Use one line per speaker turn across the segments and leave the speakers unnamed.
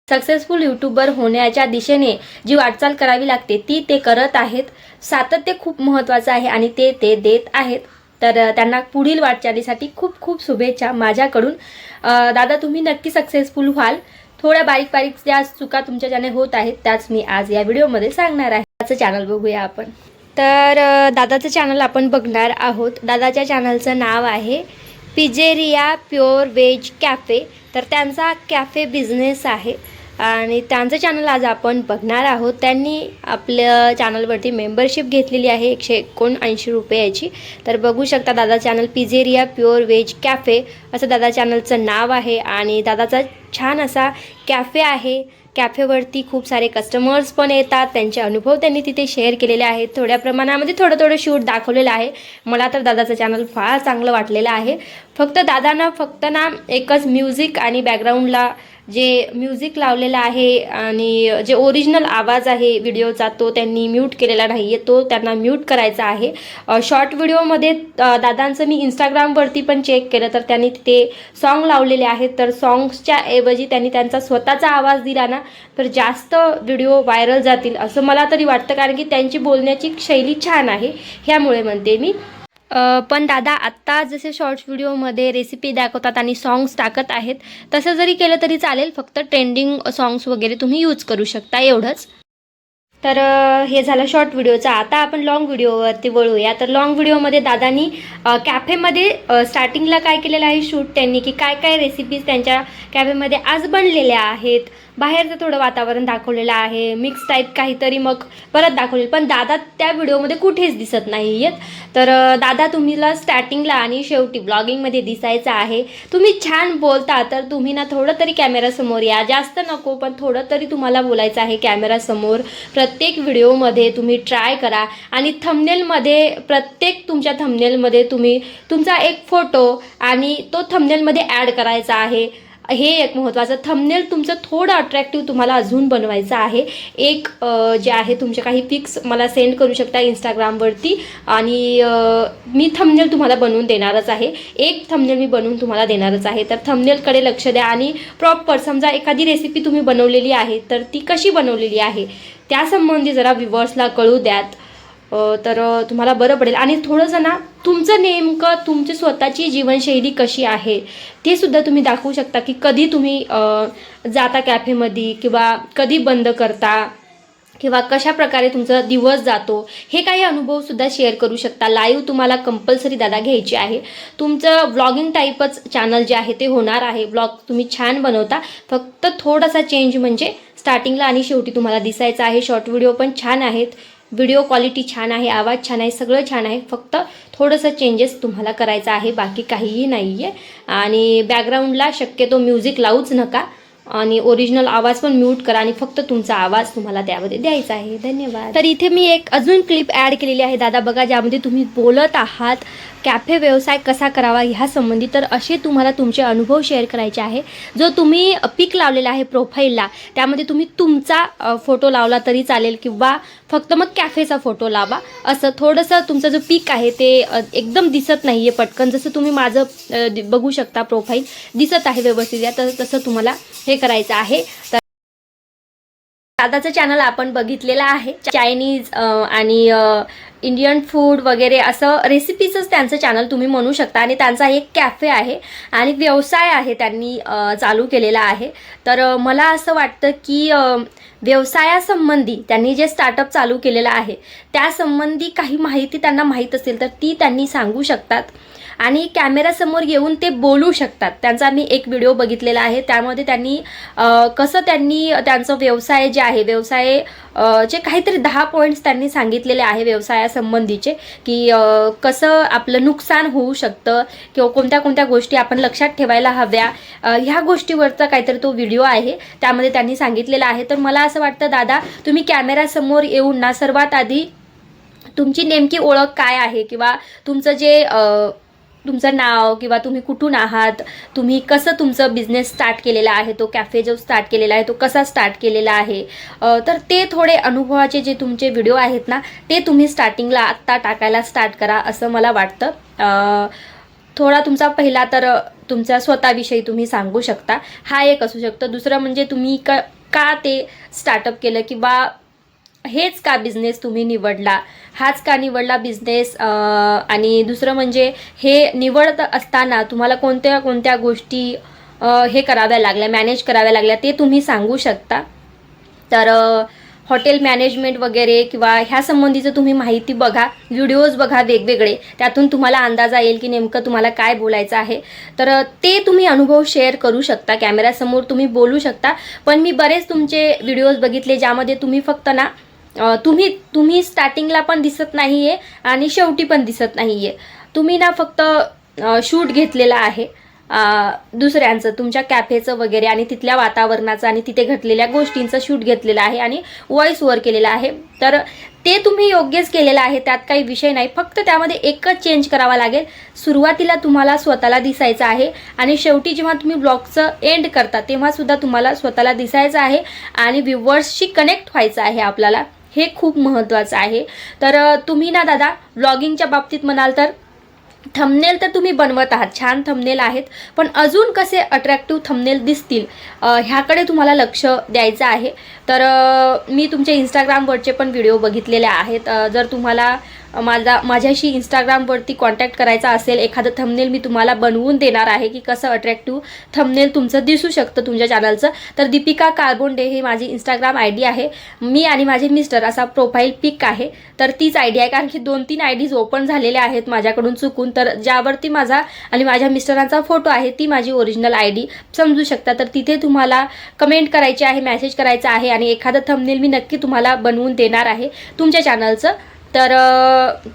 Successful YouTuber होण्याच्या दिशेने जी वाटचाल करावी लागते ती ते करत आहेत. सातत्य खूप महत्त्वाचं आहे आणि ते देत आहेत. तर त्यांना पुढील वाटचालीसाठी खूप खूप शुभेच्छा माझ्याकडून. दादा तुम्ही नक्की सक्सेसफुल व्हाल. थोड्या बारीक बारीक ज्या चुका तुमच्या ज्याने होत आहेत त्याच मी आज या व्हिडिओमध्ये सांगणार आहे. दादाचं चॅनल बघूया आपण. तर दादाचं चॅनल आपण बघणार आहोत. दादाच्या चॅनलचं नाव आहे पिझेरिया प्युअर व्हेज कॅफे. तर त्यांचा कॅफे बिझनेस आहे आणि त्यांचं चॅनल आज आपण बघणार आहोत. त्यांनी आपल्या चॅनलवरती मेंबरशिप घेतलेली आहे 179 रुपयाची. तर बघू शकता दादा चॅनल पिझेरिया प्युअर व्हेज कॅफे असं दादा चॅनलचं नाव आहे आणि दादाचा छान असा कॅफे आहे. कॅफेवरती खूप सारे कस्टमर्स पण येतात. त्यांचे अनुभव त्यांनी तिथे शेअर केलेले आहेत. थोड्या प्रमाणामध्ये थोडं शूट दाखवलेलं आहे. मला तर दादाचं चॅनल फार चांगलं वाटलेलं आहे. दादांना फक्त एकच म्युझिक आणि बॅकग्राऊंडला जे म्युझिक लावलेलं आहे आणि जे ओरिजिनल आवाज आहे व्हिडिओचा तो त्यांनी म्यूट केलेला नाही आहे. तो त्यांना म्यूट करायचा आहे. शॉर्ट व्हिडिओमध्ये दादांचं मी इंस्टाग्रामवरती पण चेक केलं तर त्यांनी तिथे सॉन्ग लावलेले आहेत. तर सॉन्ग्सच्या ऐवजी त्यांनी त्यांचा स्वतःचा आवाज दिला ना तर जास्त व्हिडिओ व्हायरल जातील असं मला तरी वाटतं. कारण की त्यांची बोलण्याची शैली छान आहे ह्यामुळे म्हणते मी. पण दादा आत्ता जसे शॉर्ट्स व्हिडिओमध्ये रेसिपी दाखवतात आणि सॉंग्स टाकत आहेत तसं जरी केलं तरी चालेल. फक्त ट्रेंडिंग सॉंग्स वगैरे तुम्ही यूज करू शकता एवढंच. तर हे झालं शॉर्ट व्हिडिओचं. आता आपण लॉंग व्हिडिओवरती वळूया. तर लॉंग व्हिडिओमध्ये दादांनी कॅफेमध्ये स्टार्टिंगला काय केलेलं आहे शूट त्यांनी की काय काय रेसिपीज त्यांच्या कॅफेमध्ये आज बनलेल्या आहेत. बाहेरचं थोडं वातावरण दाखवलेलं आहे. मिक्स टाईप काहीतरी मग परत दाखवलेलं. पण दादा त्या व्हिडिओमध्ये कुठेच दिसत नाही आहेत. तर दादा तुम्हीला स्टार्टिंगला आणि शेवटी ब्लॉगिंगमध्ये दिसायचं आहे. तुम्ही छान बोलता तर तुम्ही ना थोडं तरी कॅमेरासमोर या. जास्त नको पण थोडं तरी तुम्हाला बोलायचं आहे कॅमेरासमोर. प्रत्येक व्हिडिओमध्ये तुम्ही ट्राय करा आणि थंबनेलमध्ये प्रत्येक तुमच्या थंबनेलमध्ये तुम्ही तुमचा एक फोटो आणि तो थंबनेलमध्ये ॲड करायचा आहे. हे एक महत्त्वाचं. थंबनेल तुमचं थोडं अट्रॅक्टिव्ह तुम्हाला अजून बनवायचं आहे. एक जे आहे तुमचे काही पिक्स मला सेंड करू शकता इंस्टाग्रामवरती आणि मी थंबनेल तुम्हाला बनवून देणारच आहे. एक थंबनेल मी बनवून तुम्हाला देणारच आहे. तर थंबनेलकडे लक्ष द्या आणि प्रॉपर समजा एखादी रेसिपी तुम्ही बनवलेली आहे तर ती कशी बनवलेली आहे त्यासंबंधी जरा व्ह्युअर्सला कळू द्यात. तर तुम्हाला बरं पडेल. आणि थोडंसं ना तुमचं नेमकं तुमची स्वतःची जीवनशैली कशी आहे ते सुद्धा तुम्ही दाखवू शकता की कधी तुम्ही जाता कॅफेमध्ये किंवा कधी बंद करता किंवा कशा प्रकारे तुमचा दिवस जातो हे काही अनुभवसुद्धा शेअर करू शकता. लाईव्ह तुम्हाला कंपल्सरी दादा घ्यायची आहे. तुमचं व्लॉगिंग टाईपच चॅनल जे आहे ते होणार आहे. व्लॉग तुम्ही छान बनवता. फक्त थोडासा चेंज म्हणजे स्टार्टिंगला आणि शेवटी तुम्हाला दिसायचं आहे. शॉर्ट व्हिडिओ पण छान आहेत. व्हिडिओ क्वालिटी छान आहे. आवाज छान आहे. सगळं छान आहे. फक्त थोडंसं चेंजेस तुम्हाला करायचं आहे. बाकी काहीही नाही आहे. आणि बॅकग्राऊंडला शक्यतो म्युझिक लावूच नका आणि ओरिजिनल आवाज पण म्यूट करा आणि फक्त तुमचा आवाज तुम्हाला त्यामध्ये द्यायचा आहे. धन्यवाद. तर इथे मी एक अजून क्लिप ॲड केलेली आहे दादा बघा ज्यामध्ये तुम्ही बोलत आहात कॅफे व्यवसाय कसा करावा ह्या संबंधी. तर असे तुम्हाला तुमचे अनुभव शेअर करायचे आहे. जो तुम्ही पिक लावलेला आहे प्रोफाईलला त्यामध्ये तुम्ही तुमचा फोटो लावला तरी चालेल किंवा फक्त मग कॅफेचा फोटो लावा. असं थोडंसं तुमचं जो पिक आहे ते एकदम दिसत नाही आहे पटकन. जसं तुम्ही माझं बघू शकता प्रोफाईल दिसत आहे व्यवस्थित या तर तसं तुम्हाला हे करायचं आहे. तर दादाचं चॅनल आपण बघितलेलं आहे. चायनीज आणि इंडियन फूड वगैरे असं रेसिपीचंच त्यांचं चॅनल तुम्ही म्हणू शकता. आणि त्यांचा एक कॅफे आहे आणि व्यवसाय आहे त्यांनी चालू केलेला आहे. तर मला असं वाटतं की व्यवसायासंबंधी त्यांनी जे स्टार्टअप चालू केलेलं आहे त्यासंबंधी काही माहिती त्यांना माहीत असेल तर ती त्यांनी सांगू शकतात आणि कॅमेरासमोर येऊन ते बोलू शकतात. त्यांचा मी एक व्हिडिओ बघितलेला आहे. त्यामध्ये त्यांनी कसं त्यांनी त्यांचं व्यवसाय जे आहे व्यवसाय जे काहीतरी 10 पॉईंट्स त्यांनी सांगितलेले आहे व्यवसायासंबंधीचे की कसं आपलं नुकसान होऊ शकतं किंवा कोणत्या कोणत्या गोष्टी आपण लक्षात ठेवायला हव्या ह्या गोष्टीवरचा काहीतरी तो व्हिडिओ आहे. त्यामध्ये त्यांनी सांगितलेलं आहे. तर मला असं वाटतं दादा तुम्ही कॅमेरासमोर येऊन ना सर्वात आधी तुमची नेमकी ओळख काय आहे किंवा तुमचं जे तुमचं नाव किंवा तुम्ही कुठून आहात तुम्ही कसं तुमचं बिझनेस स्टार्ट केलेला आहे तो कॅफे जो स्टार्ट केलेला आहे तो कसा स्टार्ट केलेला आहे तर ते थोडे अनुभवाचे जे तुमचे व्हिडिओ आहेत ना ते तुम्ही स्टार्टिंगला आत्ता टाकायला स्टार्ट करा असं मला वाटतं. थोडा तुमचा पहिला तर तुमच्या स्वतःविषयी तुम्ही सांगू शकता. हा एक असू शकतो. दुसरं म्हणजे तुम्ही का ते स्टार्टअप केलं किंवा हेच का बिझनेस तुम्ही निवडला, हाच का निवडला बिझनेस, आणि दुसरं म्हणजे हे निवडत असताना तुम्हाला कोणत्या कोणत्या गोष्टी हे कराव्या लागल्या, मॅनेज कराव्या लागल्या, ते तुम्ही सांगू शकता. तर हॉटेल मॅनेजमेंट वगैरे किंवा ह्या संबंधीचं तुम्ही माहिती बघा, व्हिडिओज बघा वेगवेगळे, त्यातून तुम्हाला अंदाज येईल की नेमकं तुम्हाला काय बोलायचं आहे. तर ते तुम्ही अनुभव शेअर करू शकता, कॅमेऱ्यासमोर तुम्ही बोलू शकता. पण मी बरेच तुमचे व्हिडिओज बघितले ज्यामध्ये तुम्ही फक्त ना तुम्ही स्टार्टिंगला पण दिसत नाही आहे आणि शेवटी पण दिसत नाही आहे. तुम्ही ना फक्त शूट घेतलेला आहे दुसऱ्यांचं, तुमच्या कॅफेचं वगैरे आणि तिथल्या वातावरणाचं आणि तिथे घडलेल्या गोष्टींचं शूट घेतलेलं आहे आणि व्हॉइस ओव्हर केलेला आहे. तर ते तुम्ही योग्यच केलेलं आहे, त्यात काही विषय नाही. फक्त त्यामध्ये एकच चेंज करावा लागेल, सुरुवातीला तुम्हाला स्वतःला दिसायचं आहे आणि शेवटी जेव्हा तुम्ही ब्लॉगचं एंड करता तेव्हा सुद्धा तुम्हाला स्वतःला दिसायचं आहे आणि व्ह्यूअर्सशी कनेक्ट व्हायचं आहे आपल्याला. हे खूप महत्त्वाचं आहे. तर तुम्ही ना दादा व्लॉगिंगच्या बाबतीत म्हणाल तर थंबनेल तर तुम्ही बनवत आहात, छान थंबनेल आहेत, पण अजून कसे अट्रॅक्टिव्ह थंबनेल दिसतील ह्याकडे तुम्हाला लक्ष द्यायचं आहे. तर मी तुमचे इंस्टाग्रामवरचे पण व्हिडिओ बघितलेले आहेत. जर तुम्हाला माझ्याशी इंस्टाग्रामवरती कॉन्टॅक्ट करायचा असेल, एखादं थंबनेल मी तुम्हाला बनवून देणार आहे की कसं अट्रॅक्टिव्ह थंबनेल तुमचं दिसू शकतं तुमच्या चॅनलचं. तर दीपिका काळबोंडे हे माझी इंस्टाग्राम ID आहे. मी आणि माझे मिस्टर असा प्रोफाईल पिक आहे. तर तीच ID आहे, कारण की 2-3 IDs ओपन झालेल्या आहेत माझ्याकडून चुकून. तर ज्यावरती माझा आणि माझ्या मिस्टरांचा फोटो आहे ती माझी ओरिजिनल ID समजू शकता. तर तिथे तुम्हाला कमेंट करायची आहे, मेसेज करायचा आहे आणि एखादं थंबनेल मी नक्की तुम्हाला बनवून देणार आहे तुमच्या चॅनलचं. तर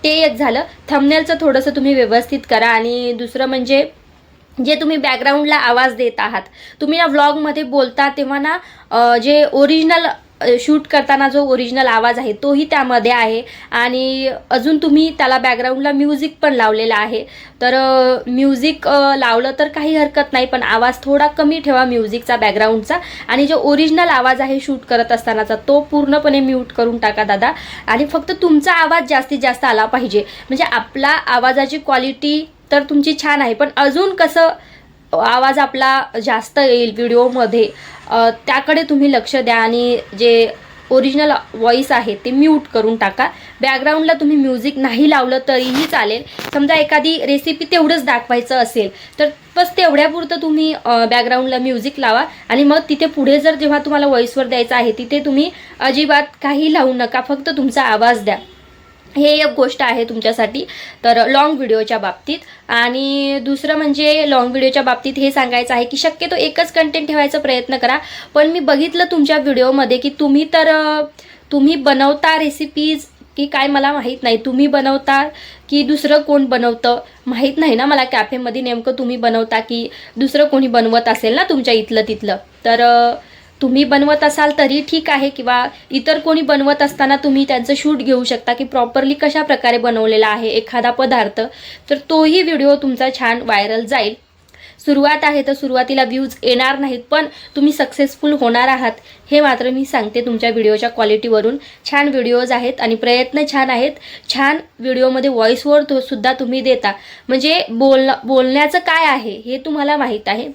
ते एक झालं. थंबनेलचं थोडंसं तुम्ही व्यवस्थित करा. आणि दुसरं म्हणजे जे तुम्ही बॅकग्राऊंडला आवाज देत आहात, तुम्ही ना व्लॉगमध्ये बोलता तेव्हा ना जे ओरिजिनल शूट करताना जो ओरिजिनल आवाज आहे तोही त्यामध्ये आहे आणि अजून तुम्ही त्याला बॅकग्राऊंडला म्युझिक पण लावलेला आहे. तर म्युझिक लावलं तर काही हरकत नाही, पण आवाज थोडा कमी ठेवा म्युझिकचा बॅकग्राऊंडचा. आणि जो ओरिजिनल आवाज आहे शूट करत असतानाचा तो पूर्णपणे म्यूट करून टाका दादा. आणि फक्त तुमचा आवाज जास्तीत जास्त आला पाहिजे, म्हणजे आपला आवाजाची क्वालिटी तर तुमची छान आहे, पण अजून कसं आवाज आपला जास्त येईल व्हिडिओमध्ये त्याकडे तुम्ही लक्ष द्या. आणि जे ओरिजिनल व्हॉइस आहे ते म्यूट करून टाका. बॅकग्राऊंडला तुम्ही म्युझिक नाही लावलं तरीही चालेल. समजा एखादी रेसिपी तेवढंच दाखवायचं असेल तर बस तेवढ्यापुरतं तुम्ही बॅकग्राऊंडला म्युझिक लावा आणि मग तिथे पुढे जर जेव्हा तुम्हाला व्हॉइसवर द्यायचं आहे तिथे तुम्ही अजिबात काही लावू नका, फक्त तुमचा आवाज द्या. हे एक गोष्ट आहे तुमच्यासाठी तर लॉंग व्हिडिओच्या बाबतीत. आणि दुसरं म्हणजे लॉंग व्हिडिओच्या बाबतीत हे सांगायचं आहे की शक्यतो एकच कंटेंट ठेवायचा प्रयत्न करा. पण मी बघितलं तुमच्या व्हिडिओमध्ये की तुम्ही बनवता रेसिपीज की काय मला माहीत नाही, तुम्ही बनवता की दुसरं कोण बनवतं माहीत नाही ना मला, कॅफेमध्ये नेमकं तुम्ही बनवता की दुसरं कोणी बनवत असेल ना तुमच्या इथलं तिथलं. तर तुम्ही बनवत असाल तरी ठीक आहे, किंवा इतर कोणी बनवत असताना तुम्ही त्यांचं शूट घेऊ शकता की प्रॉपरली कशा प्रकारे बनवलेला आहे एखादा पदार्थ, तर तोही व्हिडिओ तुमचा छान व्हायरल जाईल. सुरुवात आहे तर सुरुवातीला व्ह्यूज येणार नाहीत, पण तुम्ही सक्सेसफुल होणार आहात हे मात्र मी सांगते तुमच्या व्हिडिओच्या क्वालिटीवरून. छान व्हिडिओज आहेत आणि प्रयत्न छान आहेत. छान व्हिडिओमध्ये व्हॉइस ओव्हर सुद्धा तुम्ही देता, म्हणजे बोलण्याचं काय आहे हे तुम्हाला माहीत आहे.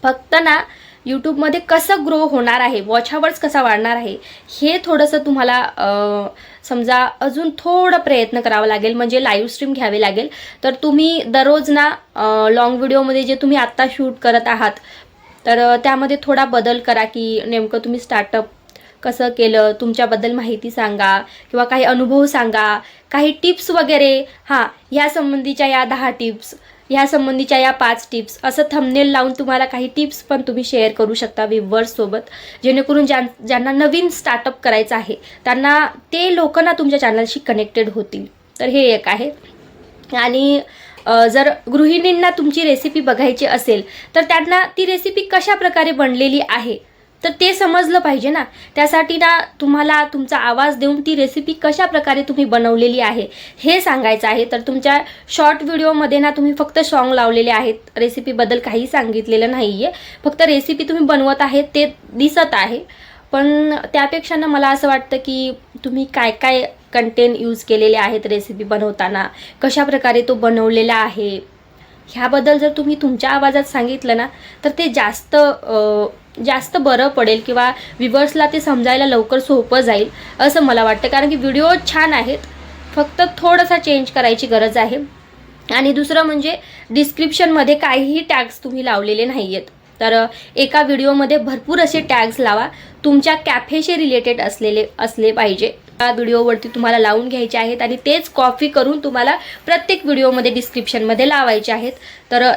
फक्त ना यूट्यूबमध्ये कसं ग्रो होणार आहे, वॉच अवर्स कसा वाढणार आहे हे थोडंसं तुम्हाला समजा अजून थोडं प्रयत्न करावा लागेल, म्हणजे लाईव्ह स्ट्रीम घ्यावे लागेल. तर तुम्ही दररोज ना लॉंग व्हिडिओमध्ये जे तुम्ही आत्ता शूट करत आहात तर त्यामध्ये थोडा बदल करा की नेमकं तुम्ही स्टार्टअप कसं केलं, तुमच्याबद्दल माहिती सांगा किंवा काही अनुभव सांगा, काही टिप्स वगैरे. हां, ह्या संबंधीच्या या 10 टिप्स, ह्या संबंधीच्या या 5 टिप्स, असं थंबनेल लावून तुम्हाला काही टिप्स पण तुम्ही शेअर करू शकता व्ह्यूअर्ससोबत, जेणेकरून ज्यांना नवीन स्टार्टअप करायचं आहे त्यांना ते लोक ना तुमच्या चॅनलशी कनेक्टेड होतील. तर हे एक आहे. आणि जर गृहिणींना तुमची रेसिपी बघायची असेल तर त्यांना ती रेसिपी कशा प्रकारे बनलेली आहे तर ते समजलं पाहिजे ना. त्यासाठी ना तुम्हाला तुमचा आवाज देऊन ती रेसिपी कशा प्रकारे तुम्ही बनवलेली आहे हे सांगायचं आहे. तर तुमच्या शॉर्ट व्हिडिओमध्ये ना तुम्ही फक्त सॉन्ग लावलेले आहेत, रेसिपीबद्दल काही सांगितलेलं नाही आहे, फक्त रेसिपी तुम्ही बनवत आहेत ते दिसत आहे. पण त्यापेक्षा ना मला असं वाटतं की तुम्ही काय काय कंटेंट यूज केलेले आहेत रेसिपी बनवताना, कशा प्रकारे तो बनवलेला आहे, ह्याबद्दल जर तुम्ही तुमच्या आवाजात सांगितलं ना तर ते जास्त बरं पडेल किंवा व्ह्यूअर्सला ते समजायला लवकर सोपं जाईल असं मला वाटतं. कारण की व्हिडिओ छान आहेत, फक्त थोडासा चेंज करायची गरज आहे. आणि दुसरं म्हणजे डिस्क्रिप्शनमध्ये काहीही टॅग्स तुम्ही लावलेले नाही आहेत. तर एका व्हिडिओमध्ये भरपूर असे टॅग्स लावा, तुमच्या कॅफेशी रिलेटेड असले पाहिजे. त्या व्हिडिओवरती तुम्हाला लावून घ्यायचे आहेत आणि तेच कॉपी करून तुम्हाला प्रत्येक व्हिडिओमध्ये डिस्क्रिप्शनमध्ये लावायचे आहेत. तर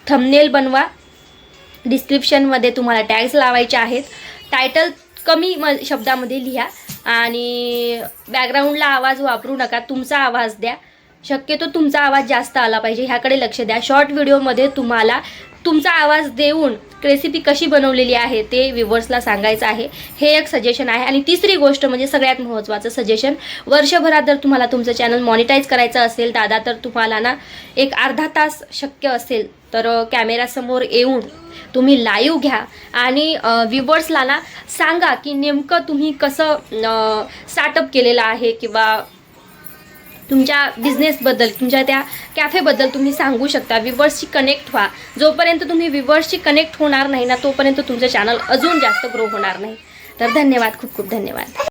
थंबनेल बनवा, डिस्क्रिप्शनमध्ये तुम्हाला टॅग्स लावायचे आहेत, टायटल कमी शब्दामध्ये लिहा आणि बॅकग्राऊंडला आवाज वापरू नका, तुमचा आवाज द्या. शक्यतो तुमचा आवाज जास्त आला पाहिजे ह्याकडे लक्ष द्या. शॉर्ट व्हिडिओमध्ये तुम्हाला तुमचा आवाज देऊन रेसिपी कशी बनवलेली आहे ते व्ह्यूअर्सला सांगायचं आहे. हे एक सजेशन आहे. आणि तिसरी गोष्ट म्हणजे सगळ्यात महत्त्वाचं सजेशन, वर्षभरात जर तुम्हाला तुमचं चॅनल मॉनिटाईज करायचं असेल दादा, तर तुम्हाला ना एक अर्धा तास शक्य असेल तर कॅमेरासमोर येऊन तुम्ही लाईव्ह घ्या आणि व्ह्यूअर्सला ना सांगा की नेमकं तुम्ही कसं स्टार्टअप केलेलं आहे किंवा तुमच्या बिझनेसबद्दल, तुमच्या त्या कॅफेबद्दल तुम्ही सांगू शकता. व्ह्यूअर्सशी कनेक्ट व्हा. जोपर्यंत तुम्ही व्ह्यूअर्सशी कनेक्ट होणार नाही ना तोपर्यंत तुमचं चॅनल अजून जास्त ग्रो होणार नाही. तर धन्यवाद, खूप खूप धन्यवाद.